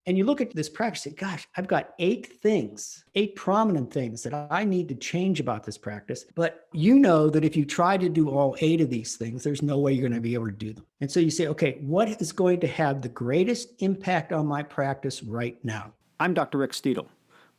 And you look at this practice and say, gosh, I've got 8 prominent things that I need to change about this practice. But you know that if you try to do all 8 of these things, there's no way you're going to be able to do them. And so you say, okay, what is going to have the greatest impact on my practice right now? I'm Dr. Rick Steedle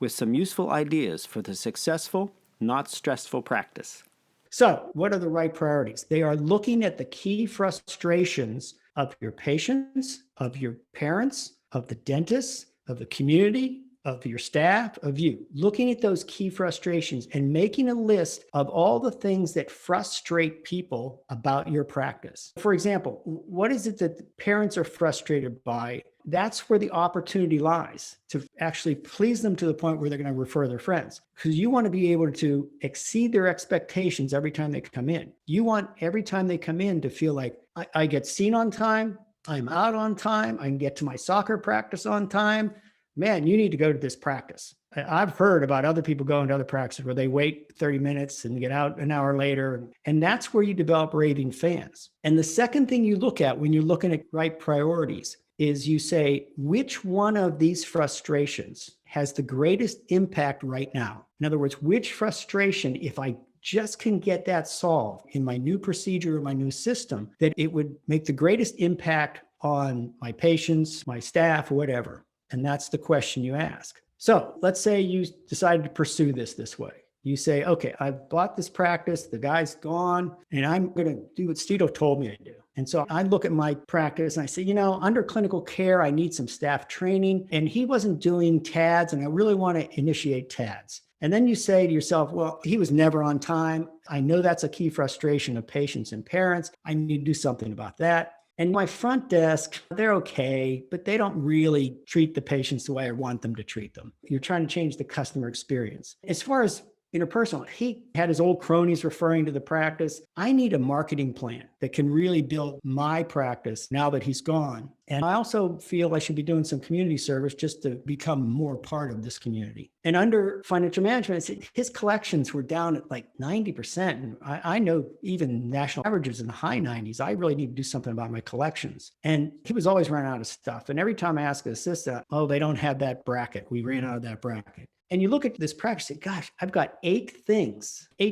with some useful ideas for the successful, not stressful practice. So what are the right priorities? They are looking at the key frustrations of your patients, of your parents, of the dentists, of the community, of your staff, of you, looking at those key frustrations and making a list of all the things that frustrate people about your practice. For example, what is it that parents are frustrated by? That's where the opportunity lies, to actually please them to the point where they're going to refer their friends, because you want to be able to exceed their expectations every time they come in. You want every time they come in to feel like I get seen on time, I'm out on time, I can get to my soccer practice on time. Man, you need to go to this practice. I've heard about other people going to other practices where they wait 30 minutes and get out an hour later. And that's where you develop raving fans. And the second thing you look at when you're looking at right priorities is you say, which one of these frustrations has the greatest impact right now? In other words, which frustration, if I just can get that solved in my new procedure or my new system, that it would make the greatest impact on my patients, my staff, or whatever. And that's the question you ask. So let's say you decided to pursue this way. You say, okay, I bought this practice, the guy's gone, and I'm going to do what Steedle told me to do. And so I look at my practice and I say, under clinical care, I need some staff training. And he wasn't doing TADs, and I really want to initiate TADs. And then you say to yourself, well, he was never on time. I know that's a key frustration of patients and parents. I need to do something about that. And my front desk, they're okay, but they don't really treat the patients the way I want them to treat them. You're trying to change the customer experience. As far as interpersonal, he had his old cronies referring to the practice. I need a marketing plan that can really build my practice now that he's gone. And I also feel I should be doing some community service just to become more part of this community. And under financial management, his collections were down at like 90%. And I know even national averages in the high 90s. I really need to do something about my collections. And he was always running out of stuff. And every time I ask an assistant, oh, they don't have that bracket. We ran out of that bracket. And you look at this practice and say, gosh, I've got 8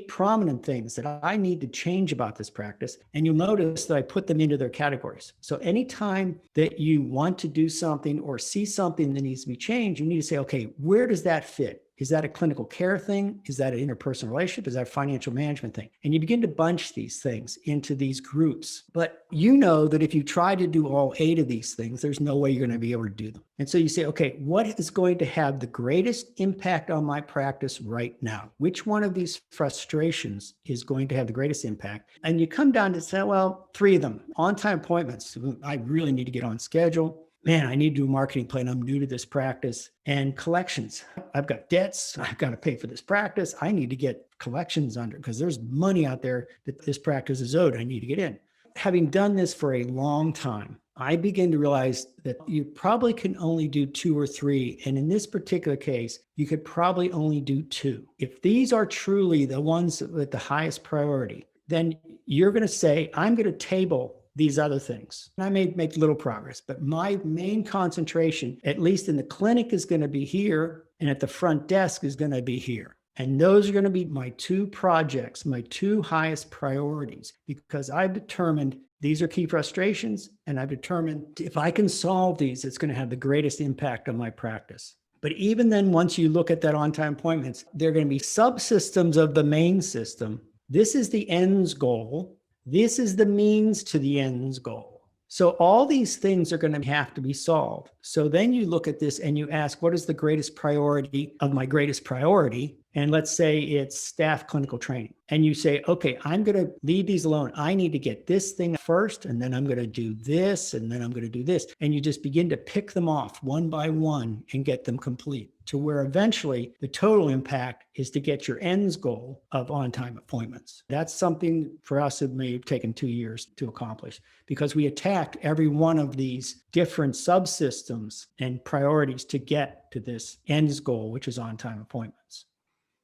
prominent things that I need to change about this practice. And you'll notice that I put them into their categories. So anytime that you want to do something or see something that needs to be changed, you need to say, okay, where does that fit? Is that a clinical care thing? Is that an interpersonal relationship? Is that a financial management thing? And you begin to bunch these things into these groups. But you know that if you try to do all 8 of these things, there's no way you're going to be able to do them. And so you say, okay, what is going to have the greatest impact on my practice right now? Which one of these frustrations is going to have the greatest impact? And you come down to say, well, 3 of them. On-time appointments. I really need to get on schedule. Man, I need to do a marketing plan. I'm new to this practice. And collections. I've got debts. I've got to pay for this practice. I need to get collections under because there's money out there that this practice is owed. I need to get in. Having done this for a long time, I begin to realize that you probably can only do 2 or 3. And in this particular case, you could probably only do 2. If these are truly the ones with the highest priority, then you're going to say, I'm going to table these other things. I may make little progress, but my main concentration, at least in the clinic, is going to be here, and at the front desk is going to be here. And those are going to be my 2 projects, my 2 highest priorities, because I've determined these are key frustrations, and I've determined if I can solve these, it's going to have the greatest impact on my practice. But even then, once you look at that on-time appointments, they're going to be subsystems of the main system. This is the ends goal. This is the means to the ends goal. So all these things are going to have to be solved. So then you look at this and you ask, what is the greatest priority of my greatest priority? And let's say it's staff clinical training. And you say, okay, I'm going to leave these alone. I need to get this thing first, and then I'm going to do this, and then I'm going to do this. And you just begin to pick them off one by one and get them complete to where eventually the total impact is to get your ends goal of on-time appointments. That's something for us that may have taken 2 years to accomplish because we attacked every one of these different subsystems and priorities to get to this ends goal, which is on-time appointments.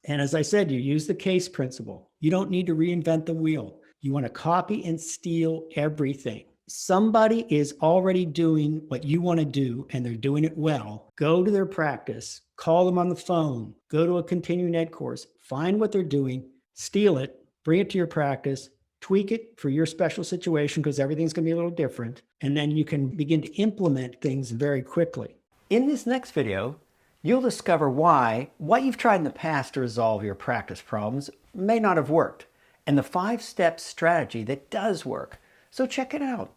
And as I said, you use the case principle. You don't need to reinvent the wheel. You want to copy and steal everything. somebody is already doing what you want to do and they're doing it well, go to their practice, call them on the phone, go to a continuing ed course, find what they're doing, steal it, bring it to your practice, tweak it for your special situation because everything's going to be a little different. And then you can begin to implement things very quickly. In this next video, you'll discover why what you've tried in the past to resolve your practice problems may not have worked, and the 5-step strategy that does work. So check it out.